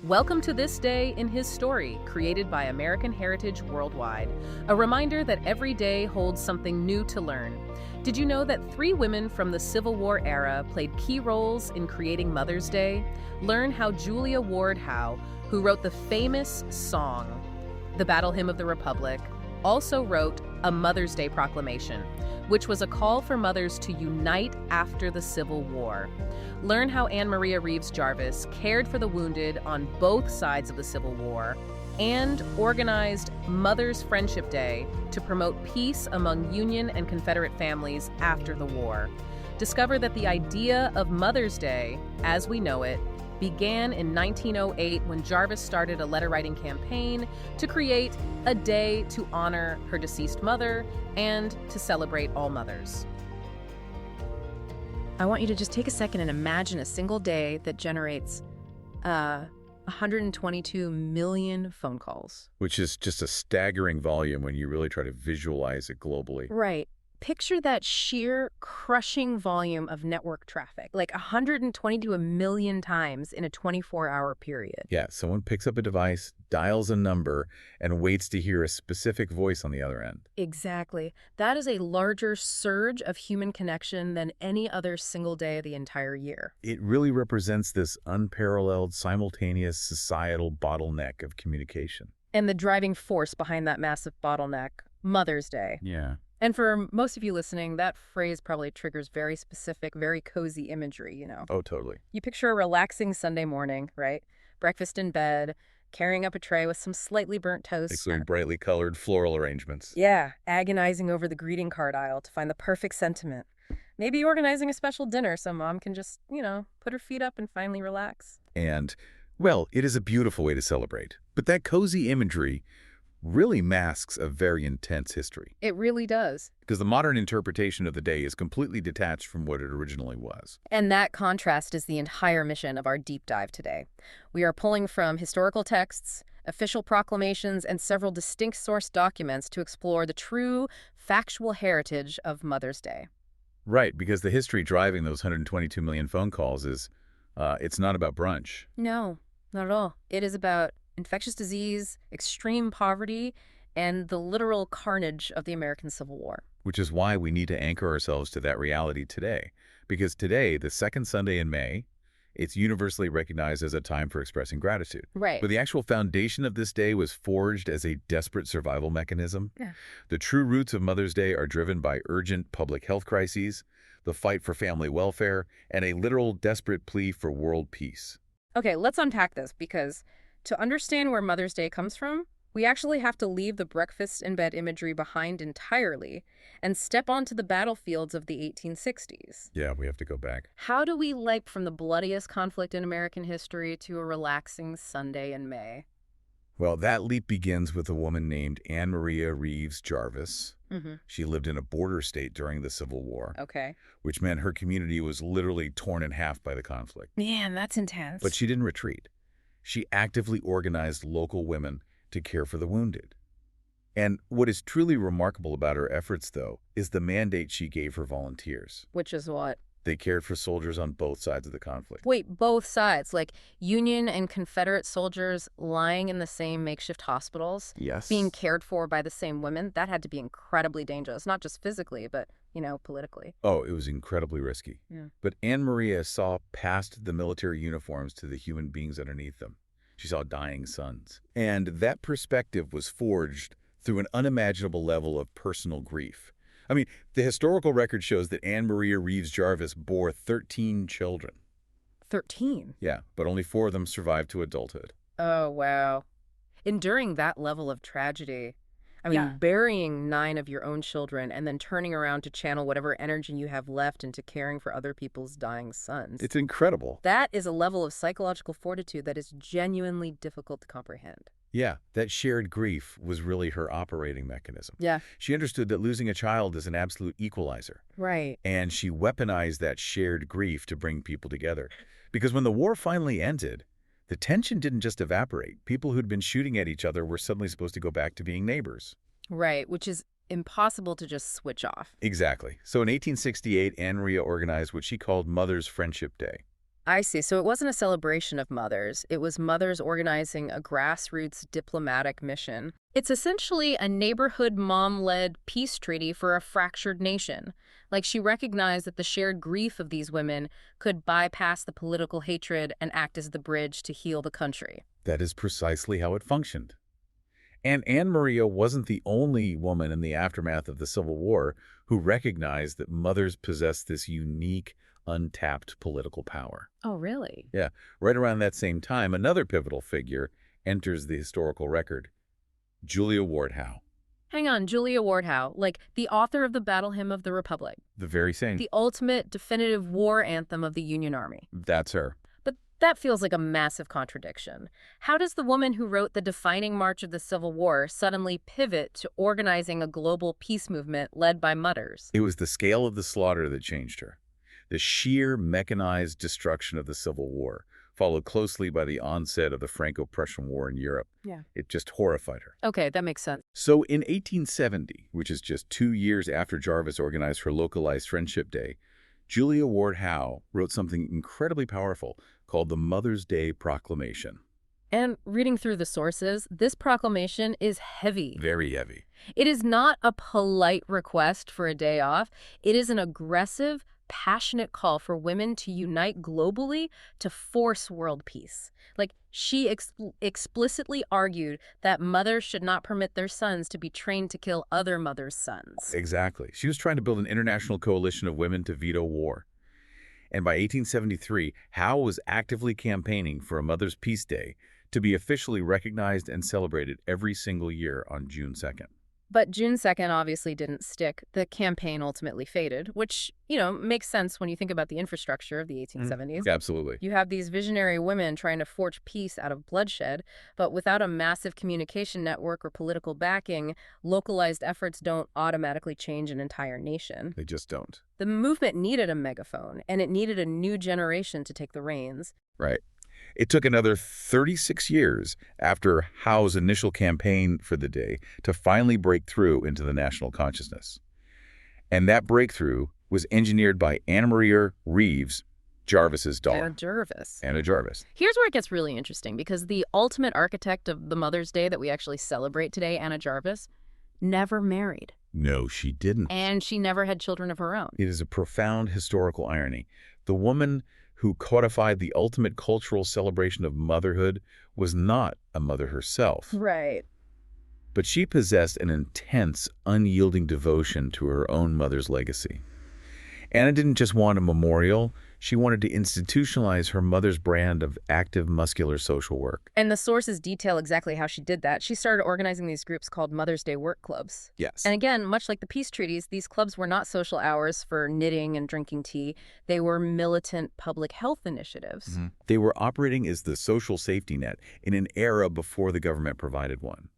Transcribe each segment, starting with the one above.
Welcome to This Day in His Story, created by American Heritage Worldwide. A reminder that every day holds something new to learn. Did you know that 3 women from the Civil War era played key roles in creating Mother's Day? Learn how Julia Ward Howe, who wrote the famous song, The Battle Hymn of the Republic, also wrote a Mother's Day proclamation, which was a call for mothers to unite after the Civil War. Learn how Anna Reeves Jarvis cared for the wounded on both sides of the Civil War and organized Mother's Friendship Day to promote peace among Union and Confederate families after the war. Discover that the idea of Mother's Day, as we know it, began in 1908 when Jarvis started a letter-writing campaign to create a day to honor her deceased mother and to celebrate all mothers. I want you to just take a second and imagine a single day that generates 122 million phone calls. Which is just a staggering volume when you really try to visualize it globally. Right. Picture that sheer crushing volume of network traffic, like 122 million times in a 24-hour period. Yeah, someone picks up a device, dials a number, and waits to hear a specific voice on the other end. Exactly. That is a larger surge of human connection than any other single day of the entire year. It really represents this unparalleled, simultaneous societal bottleneck of communication. And the driving force behind that massive bottleneck, Mother's Day. Yeah. And for most of you listening, that phrase probably triggers very specific, very cozy imagery, you know. Oh, totally. You picture a relaxing Sunday morning, right? Breakfast in bed, carrying up a tray with some slightly burnt toast. Including brightly colored floral arrangements. Yeah, agonizing over the greeting card aisle to find the perfect sentiment. Maybe organizing a special dinner so mom can just, put her feet up and finally relax. And, well, it is a beautiful way to celebrate. But that cozy imagery really masks a very intense history. It really does. Because the modern interpretation of the day is completely detached from what it originally was. And that contrast is the entire mission of our deep dive today. We are pulling from historical texts, official proclamations, and several distinct source documents to explore the true, factual heritage of Mother's Day. Right, because the history driving those 122 million phone calls is, it's not about brunch. No, not at all. It is about infectious disease, extreme poverty, and the literal carnage of the American Civil War. Which is why we need to anchor ourselves to that reality today. Because today, the second Sunday in May, it's universally recognized as a time for expressing gratitude. Right. But the actual foundation of this day was forged as a desperate survival mechanism. Yeah. The true roots of Mother's Day are driven by urgent public health crises, the fight for family welfare, and a literal desperate plea for world peace. Okay, let's unpack this because to understand where Mother's Day comes from, we actually have to leave the breakfast in bed imagery behind entirely and step onto the battlefields of the 1860s. Yeah, we have to go back. How do we leap from the bloodiest conflict in American history to a relaxing Sunday in May? Well, that leap begins with a woman named Anna Reeves Jarvis. Mm-hmm. She lived in a border state during the Civil War, Okay. which meant her community was literally torn in half by the conflict. Man, that's intense. But she didn't retreat. She actively organized local women to care for the wounded. And what is truly remarkable about her efforts, though, is the mandate she gave her volunteers. Which is what? They cared for soldiers on both sides of the conflict. Wait, both sides, like Union and Confederate soldiers lying in the same makeshift hospitals, Yes. being cared for by the same women, that had to be incredibly dangerous, not just physically, but, politically. Oh, it was incredibly risky. Yeah. But Anna Maria saw past the military uniforms to the human beings underneath them. She saw dying sons. And that perspective was forged through an unimaginable level of personal grief. I mean, the historical record shows that Anna Maria Reeves Jarvis bore 13 children. 13? Yeah, but only 4 of them survived to adulthood. Oh, wow. Enduring that level of tragedy, Yeah. burying 9 of your own children and then turning around to channel whatever energy you have left into caring for other people's dying sons. It's incredible. That is a level of psychological fortitude that is genuinely difficult to comprehend. Yeah, that shared grief was really her operating mechanism. Yeah. She understood that losing a child is an absolute equalizer. Right. And she weaponized that shared grief to bring people together. Because when the war finally ended, the tension didn't just evaporate. People who'd been shooting at each other were suddenly supposed to go back to being neighbors. Right, which is impossible to just switch off. Exactly. So in 1868, Anna Maria organized what she called Mother's Friendship Day. I see. So it wasn't a celebration of mothers. It was mothers organizing a grassroots diplomatic mission. It's essentially a neighborhood mom-led peace treaty for a fractured nation. Like, she recognized that the shared grief of these women could bypass the political hatred and act as the bridge to heal the country. That is precisely how it functioned. And Anne Maria wasn't the only woman in the aftermath of the Civil War who recognized that mothers possessed this unique, untapped political power. Oh, really? Yeah, right around that same time, another pivotal figure enters the historical record, Julia Ward Howe. Hang on, Julia Ward Howe, like the author of the Battle Hymn of the Republic. The very same. The ultimate definitive war anthem of the Union Army. That's her. But that feels like a massive contradiction. How does the woman who wrote the defining march of the Civil War suddenly pivot to organizing a global peace movement led by mothers? It was the scale of the slaughter that changed her. The sheer mechanized destruction of the Civil War, followed closely by the onset of the Franco-Prussian War in Europe. Yeah. It just horrified her. Okay, that makes sense. So in 1870, which is just 2 years after Jarvis organized her localized Friendship Day, Julia Ward Howe wrote something incredibly powerful called the Mother's Day Proclamation. And reading through the sources, this proclamation is heavy. Very heavy. It is not a polite request for a day off. It is an aggressive, passionate call for women to unite globally to force world peace. Like, she explicitly argued that mothers should not permit their sons to be trained to kill other mothers' sons. Exactly. She was trying to build an international coalition of women to veto war. And by 1873, Howe was actively campaigning for a Mother's Peace Day to be officially recognized and celebrated every single year on June 2nd. But June 2nd obviously didn't stick. The campaign ultimately faded, which, makes sense when you think about the infrastructure of the 1870s. Absolutely. You have these visionary women trying to forge peace out of bloodshed, but without a massive communication network or political backing, localized efforts don't automatically change an entire nation. They just don't. The movement needed a megaphone, and it needed a new generation to take the reins. Right. It took another 36 years after Howe's initial campaign for the day to finally break through into the national consciousness. And that breakthrough was engineered by Anna Maria Reeves, Jarvis's daughter. Anna Jarvis. Here's where it gets really interesting, because the ultimate architect of the Mother's Day that we actually celebrate today, Anna Jarvis, never married. No, she didn't. And she never had children of her own. It is a profound historical irony. The woman who codified the ultimate cultural celebration of motherhood was not a mother herself. Right. But she possessed an intense, unyielding devotion to her own mother's legacy. Anna didn't just want a memorial. She wanted to institutionalize her mother's brand of active, muscular social work. And the sources detail exactly how she did that. She started organizing these groups called Mother's Day work clubs. Yes. And again, much like the peace treaties, these clubs were not social hours for knitting and drinking tea. They were militant public health initiatives. Mm-hmm. They were operating as the social safety net in an era before the government provided one.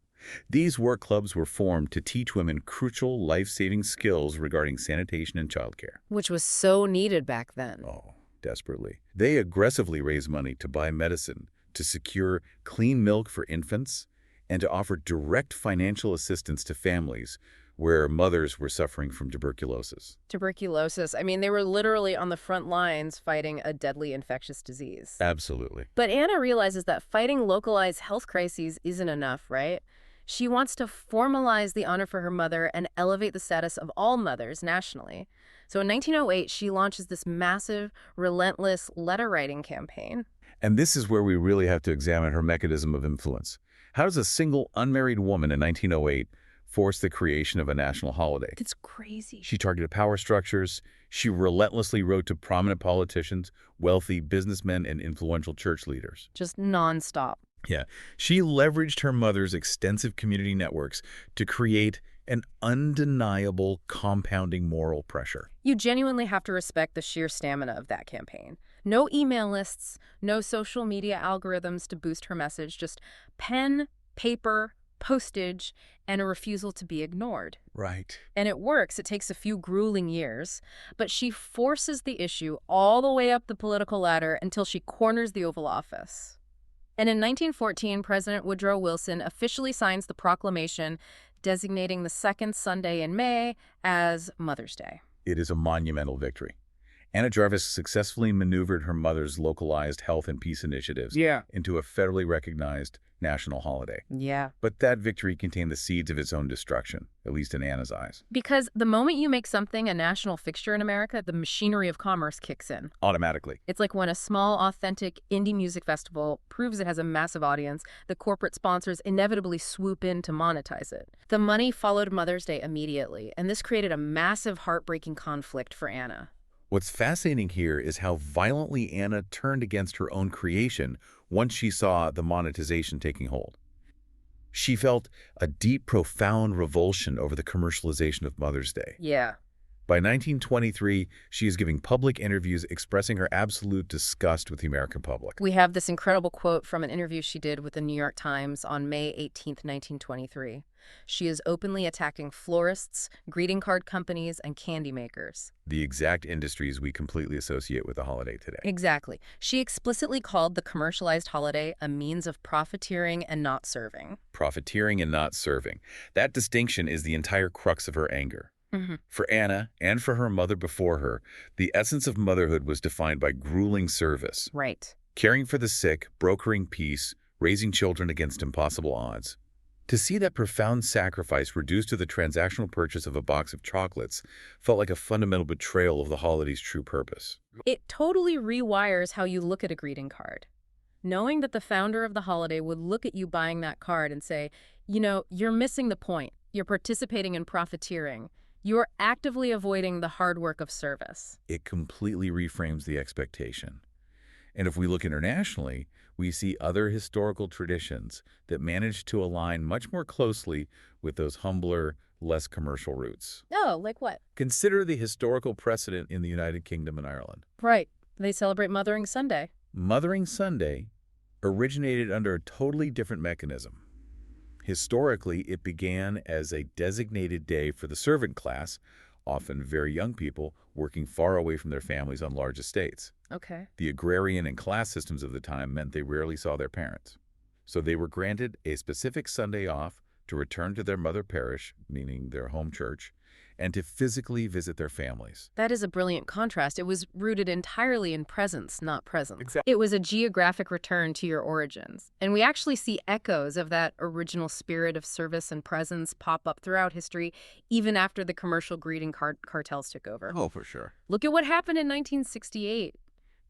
These work clubs were formed to teach women crucial life-saving skills regarding sanitation and childcare. Which was so needed back then. Oh, desperately. They aggressively raised money to buy medicine, to secure clean milk for infants, and to offer direct financial assistance to families where mothers were suffering from tuberculosis. Tuberculosis. I mean, they were literally on the front lines fighting a deadly infectious disease. Absolutely. But Anna realizes that fighting localized health crises isn't enough, right? She wants to formalize the honor for her mother and elevate the status of all mothers nationally. So in 1908, she launches this massive, relentless letter-writing campaign. And this is where we really have to examine her mechanism of influence. How does a single unmarried woman in 1908 force the creation of a national holiday? It's crazy. She targeted power structures. She relentlessly wrote to prominent politicians, wealthy businessmen, and influential church leaders. Just nonstop. Yeah. She leveraged her mother's extensive community networks to create an undeniable compounding moral pressure. You genuinely have to respect the sheer stamina of that campaign. No email lists, no social media algorithms to boost her message, just pen, paper, postage, and a refusal to be ignored. Right. And it works. It takes a few grueling years, but she forces the issue all the way up the political ladder until she corners the Oval Office. And in 1914, President Woodrow Wilson officially signs the proclamation designating the second Sunday in May as Mother's Day. It is a monumental victory. Anna Jarvis successfully maneuvered her mother's localized health and peace initiatives into a federally recognized national holiday. Yeah. But that victory contained the seeds of its own destruction, at least in Anna's eyes. Because the moment you make something a national fixture in America, the machinery of commerce kicks in. Automatically. It's like when a small, authentic indie music festival proves it has a massive audience, the corporate sponsors inevitably swoop in to monetize it. The money followed Mother's Day immediately, and this created a massive, heartbreaking conflict for Anna. What's fascinating here is how violently Anna turned against her own creation once she saw the monetization taking hold. She felt a deep, profound revulsion over the commercialization of Mother's Day. Yeah. By 1923, she is giving public interviews expressing her absolute disgust with the American public. We have this incredible quote from an interview she did with the New York Times on May 18, 1923. She is openly attacking florists, greeting card companies, and candy makers. The exact industries we completely associate with the holiday today. Exactly. She explicitly called the commercialized holiday a means of profiteering and not serving. Profiteering and not serving. That distinction is the entire crux of her anger. For Anna, and for her mother before her, the essence of motherhood was defined by grueling service. Right. Caring for the sick, brokering peace, raising children against impossible odds. To see that profound sacrifice reduced to the transactional purchase of a box of chocolates felt like a fundamental betrayal of the holiday's true purpose. It totally rewires how you look at a greeting card. Knowing that the founder of the holiday would look at you buying that card and say, you know, you're missing the point. You're participating in profiteering. You're actively avoiding the hard work of service. It completely reframes the expectation. And if we look internationally, we see other historical traditions that manage to align much more closely with those humbler, less commercial roots. Oh, like what? Consider the historical precedent in the United Kingdom and Ireland. Right. They celebrate Mothering Sunday. Mothering Sunday originated under a totally different mechanism. Historically, it began as a designated day for the servant class, often very young people working far away from their families on large estates. Okay. The agrarian and class systems of the time meant they rarely saw their parents. So they were granted a specific Sunday off to return to their mother parish, meaning their home church, and to physically visit their families. That is a brilliant contrast. It was rooted entirely in presence, not presence. Exactly. It was a geographic return to your origins. And we actually see echoes of that original spirit of service and presence pop up throughout history, even after the commercial greeting cartels took over. Oh, for sure. Look at what happened in 1968.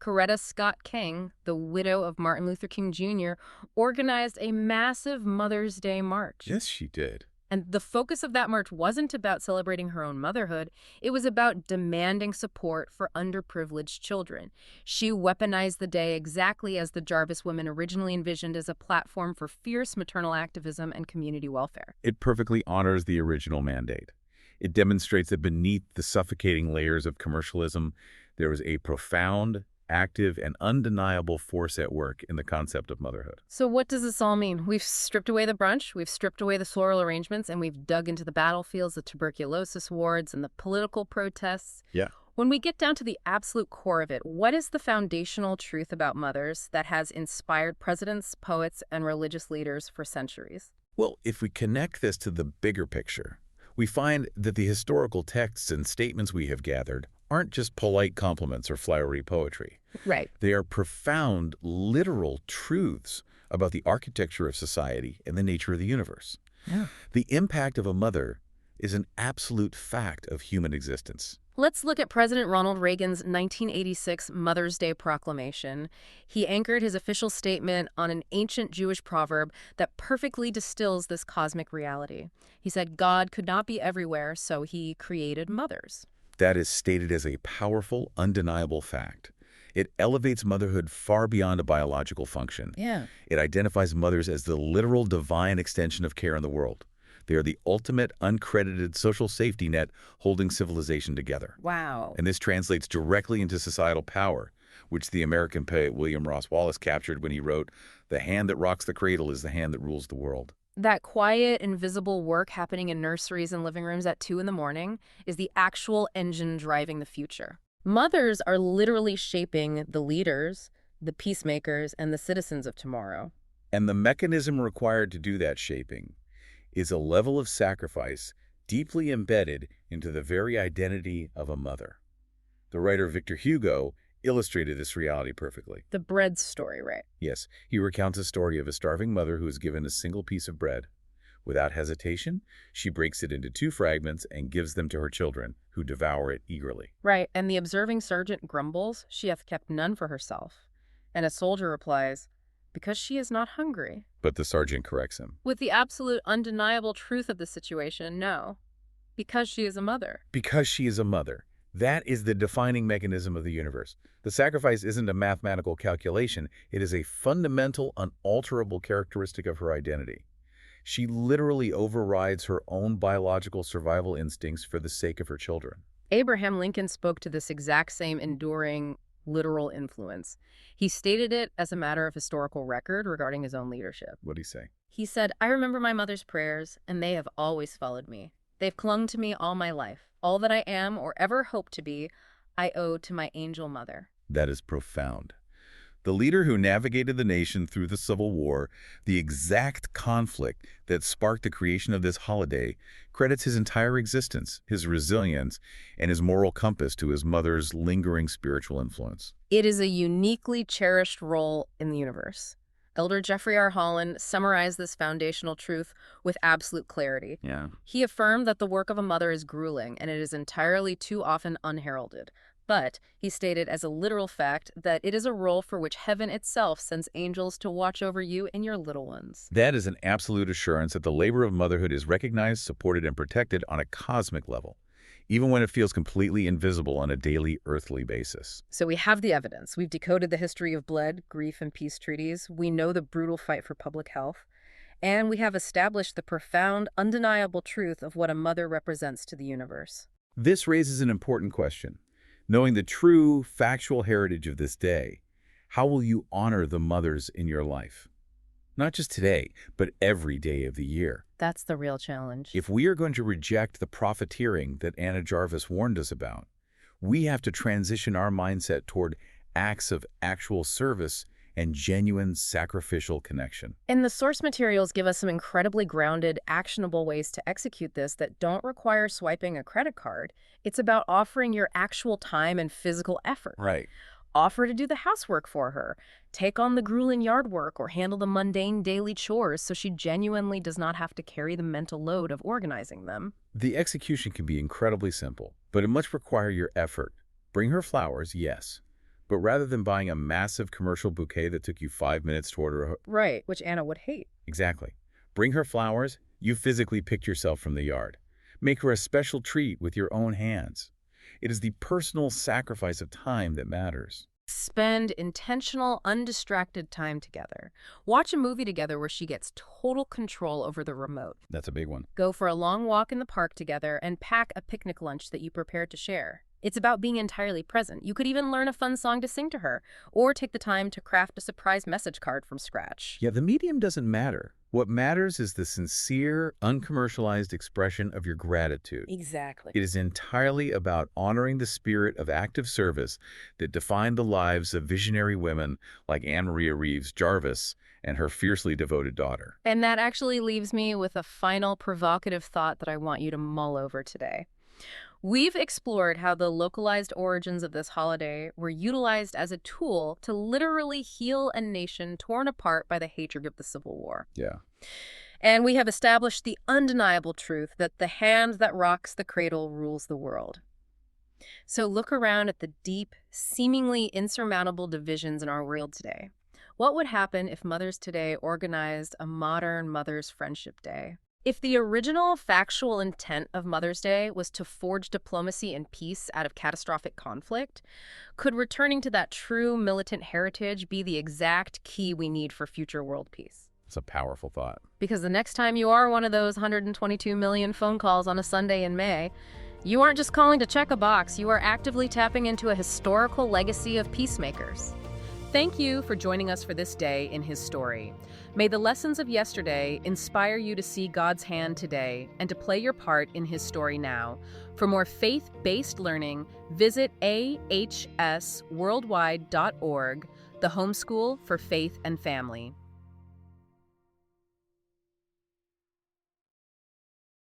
Coretta Scott King, the widow of Martin Luther King Jr., organized a massive Mother's Day march. Yes, she did. And the focus of that march wasn't about celebrating her own motherhood. It was about demanding support for underprivileged children. She weaponized the day exactly as the Jarvis women originally envisioned, as a platform for fierce maternal activism and community welfare. It perfectly honors the original mandate. It demonstrates that beneath the suffocating layers of commercialism, there was a profound, active, and undeniable force at work in the concept of motherhood. So what does this all mean? We've stripped away the brunch, we've stripped away the floral arrangements, and we've dug into the battlefields, the tuberculosis wards, and the political protests. Yeah. When we get down to the absolute core of it, what is the foundational truth about mothers that has inspired presidents, poets, and religious leaders for centuries? Well, if we connect this to the bigger picture, we find that the historical texts and statements we have gathered aren't just polite compliments or flowery poetry. Right. They are profound, literal truths about the architecture of society and the nature of the universe. Yeah. The impact of a mother is an absolute fact of human existence. Let's look at President Ronald Reagan's 1986 Mother's Day proclamation. He anchored his official statement on an ancient Jewish proverb that perfectly distills this cosmic reality. He said, God could not be everywhere, so he created mothers. That is stated as a powerful, undeniable fact. It elevates motherhood far beyond a biological function. Yeah. It identifies mothers as the literal divine extension of care in the world. They are the ultimate uncredited social safety net holding civilization together. Wow. And this translates directly into societal power, which the American poet William Ross Wallace captured when he wrote, "The hand that rocks the cradle is the hand that rules the world." That quiet, invisible work happening in nurseries and living rooms at 2 in the morning is the actual engine driving the future. Mothers are literally shaping the leaders, the peacemakers, and the citizens of tomorrow. And the mechanism required to do that shaping is a level of sacrifice deeply embedded into the very identity of a mother. The writer Victor Hugo illustrated this reality perfectly. The bread story, right? Yes, he recounts a story of a starving mother who is given a single piece of bread. Without hesitation, she breaks it into 2 fragments and gives them to her children, who devour it eagerly. Right, and the observing sergeant grumbles, she hath kept none for herself. And a soldier replies, because she is not hungry. But the sergeant corrects him. With the absolute undeniable truth of the situation, no. Because she is a mother. Because she is a mother. That is the defining mechanism of the universe. The sacrifice isn't a mathematical calculation. It is a fundamental, unalterable characteristic of her identity. She literally overrides her own biological survival instincts for the sake of her children. Abraham Lincoln spoke to this exact same enduring, literal influence. He stated it as a matter of historical record regarding his own leadership. What'd he say? He said, I remember my mother's prayers, and they have always followed me. They've clung to me all my life. All that I am or ever hope to be, I owe to my angel mother. That is profound. The leader who navigated the nation through the Civil War, the exact conflict that sparked the creation of this holiday, credits his entire existence, his resilience, and his moral compass to his mother's lingering spiritual influence. It is a uniquely cherished role in the universe. Elder Jeffrey R. Holland summarized this foundational truth with absolute clarity. Yeah. He affirmed that the work of a mother is grueling and it is entirely too often unheralded. But he stated as a literal fact that it is a role for which heaven itself sends angels to watch over you and your little ones. That is an absolute assurance that the labor of motherhood is recognized, supported, and protected on a cosmic level, even when it feels completely invisible on a daily earthly basis. So we have the evidence. We've decoded the history of blood, grief, and peace treaties. We know the brutal fight for public health. And we have established the profound, undeniable truth of what a mother represents to the universe. This raises an important question. Knowing the true, factual heritage of this day, how will you honor the mothers in your life? Not just today, but every day of the year. That's the real challenge. If we are going to reject the profiteering that Anna Jarvis warned us about, we have to transition our mindset toward acts of actual service and genuine sacrificial connection. And the source materials give us some incredibly grounded, actionable ways to execute this that don't require swiping a credit card. It's about offering your actual time and physical effort. Right. Offer to do the housework for her, take on the grueling yard work, or handle the mundane daily chores so she genuinely does not have to carry the mental load of organizing them. The execution can be incredibly simple, but it must require your effort. Bring her flowers, yes. But rather than buying a massive commercial bouquet that took you 5 minutes to order... Right, which Anna would hate. Exactly. Bring her flowers, you physically picked yourself from the yard. Make her a special treat with your own hands. It is the personal sacrifice of time that matters. Spend intentional, undistracted time together. Watch a movie together where she gets total control over the remote. That's a big one. Go for a long walk in the park together and pack a picnic lunch that you prepared to share. It's about being entirely present. You could even learn a fun song to sing to her, or take the time to craft a surprise message card from scratch. Yeah, the medium doesn't matter. What matters is the sincere, uncommercialized expression of your gratitude. Exactly. It is entirely about honoring the spirit of active service that defined the lives of visionary women like Anne Maria Reeves Jarvis and her fiercely devoted daughter. And that actually leaves me with a final provocative thought that I want you to mull over today. We've explored how the localized origins of this holiday were utilized as a tool to literally heal a nation torn apart by the hatred of the Civil War. Yeah. And we have established the undeniable truth that the hand that rocks the cradle rules the world. So look around at the deep, seemingly insurmountable divisions in our world today. What would happen if mothers today organized a modern Mother's Friendship Day? If the original factual intent of Mother's Day was to forge diplomacy and peace out of catastrophic conflict, could returning to that true militant heritage be the exact key we need for future world peace? It's a powerful thought. Because the next time you are one of those 122 million phone calls on a Sunday in May, you aren't just calling to check a box, you are actively tapping into a historical legacy of peacemakers. Thank you for joining us for this day in his story. May the lessons of yesterday inspire you to see God's hand today and to play your part in his story now. For more faith-based learning, visit ahsworldwide.org, the homeschool for faith and family.